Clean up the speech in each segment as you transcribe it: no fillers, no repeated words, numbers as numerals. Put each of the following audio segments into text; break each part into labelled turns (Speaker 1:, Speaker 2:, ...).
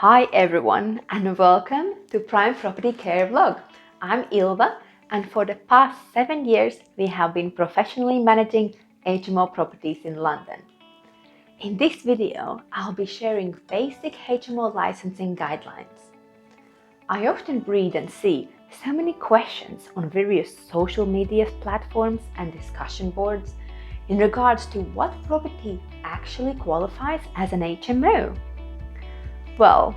Speaker 1: Hi everyone and welcome to Prime Property Care Vlog. I'm Ilva and for the past 7 years we have been professionally managing HMO properties in London. In this video, I'll be sharing basic HMO licensing guidelines. I often read and see so many questions on various social media platforms and discussion boards in regards to what property actually qualifies as an HMO. Well,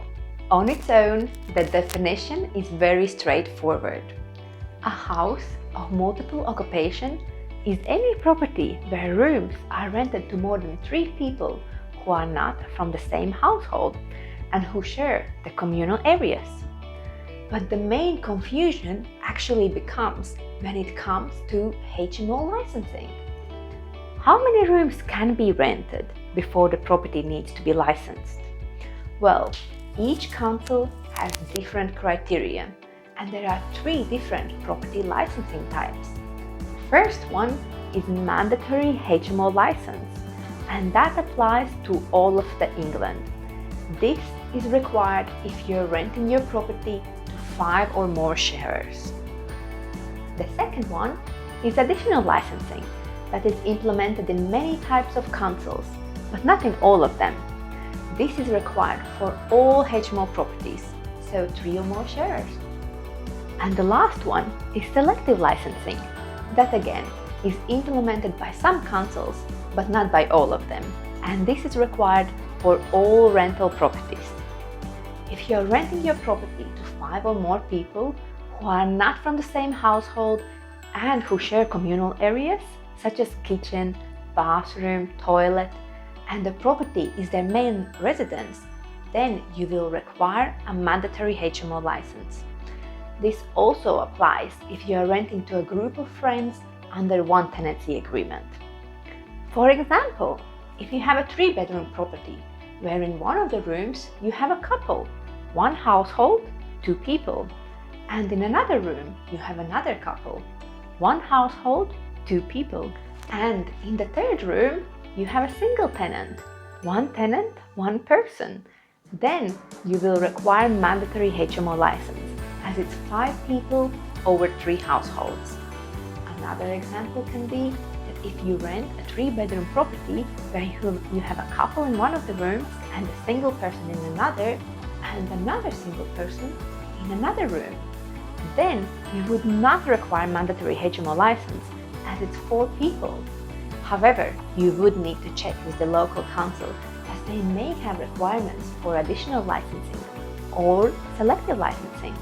Speaker 1: on its own, the definition is very straightforward. A house of multiple occupation is any property where rooms are rented to more than 3 people who are not from the same household and who share the communal areas. But the main confusion actually becomes when it comes to HMO licensing. How many rooms can be rented before the property needs to be licensed? Well, each council has different criteria and there are 3 different property licensing types. The first one is mandatory HMO license and that applies to all of England. This is required if you're renting your property to 5 or more sharers. The second one is additional licensing that is implemented in many types of councils, but not in all of them. This is required for all HMO properties, so 3 or more sharers. And the last one is selective licensing. That again is implemented by some councils, but not by all of them. And this is required for all rental properties. If you're renting your property to 5 or more people who are not from the same household and who share communal areas such as kitchen, bathroom, toilet, and the property is their main residence, then you will require a mandatory HMO license. This also applies if you are renting to a group of friends under one tenancy agreement. For example, if you have a 3-bedroom property where in one of the rooms you have a couple, 1 household, 2 people, and in another room you have another couple, 1 household, 2 people, and in the 3rd room you have a single tenant, 1 tenant, 1 person, then you will require mandatory HMO license as it's 5 people over 3 households. Another example can be that if you rent a 3-bedroom property where you have a couple in one of the rooms and a single person in another and another single person in another room, then you would not require mandatory HMO license as it's 4 people. However, you would need to check with the local council as they may have requirements for additional licensing or selective licensing.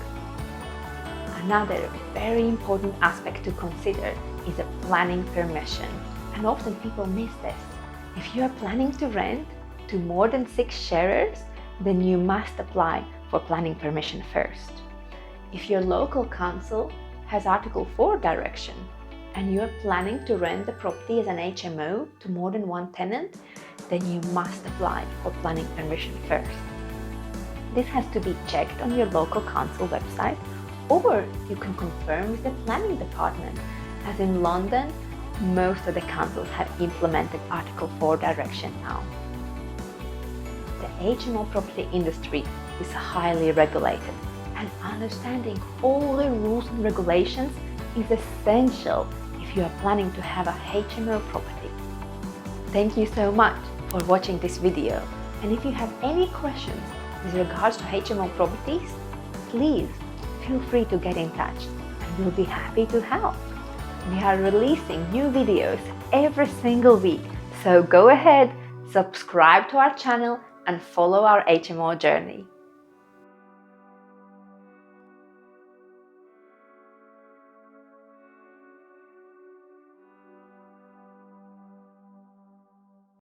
Speaker 1: Another very important aspect to consider is a planning permission, and often people miss this. If you are planning to rent to more than 6 sharers, then you must apply for planning permission first. If your local council has Article 4 direction, and you are planning to rent the property as an HMO to more than 1 tenant, then you must apply for planning permission first. This has to be checked on your local council website, or you can confirm with the planning department, as in London, most of the councils have implemented Article 4 direction now. The HMO property industry is highly regulated, and understanding all the rules and regulations is essential if you are planning to have a HMO property. Thank you so much for watching this video, and if you have any questions with regards to HMO properties, please feel free to get in touch and we'll be happy to help. We are releasing new videos every single week, so go ahead, subscribe to our channel and follow our HMO journey.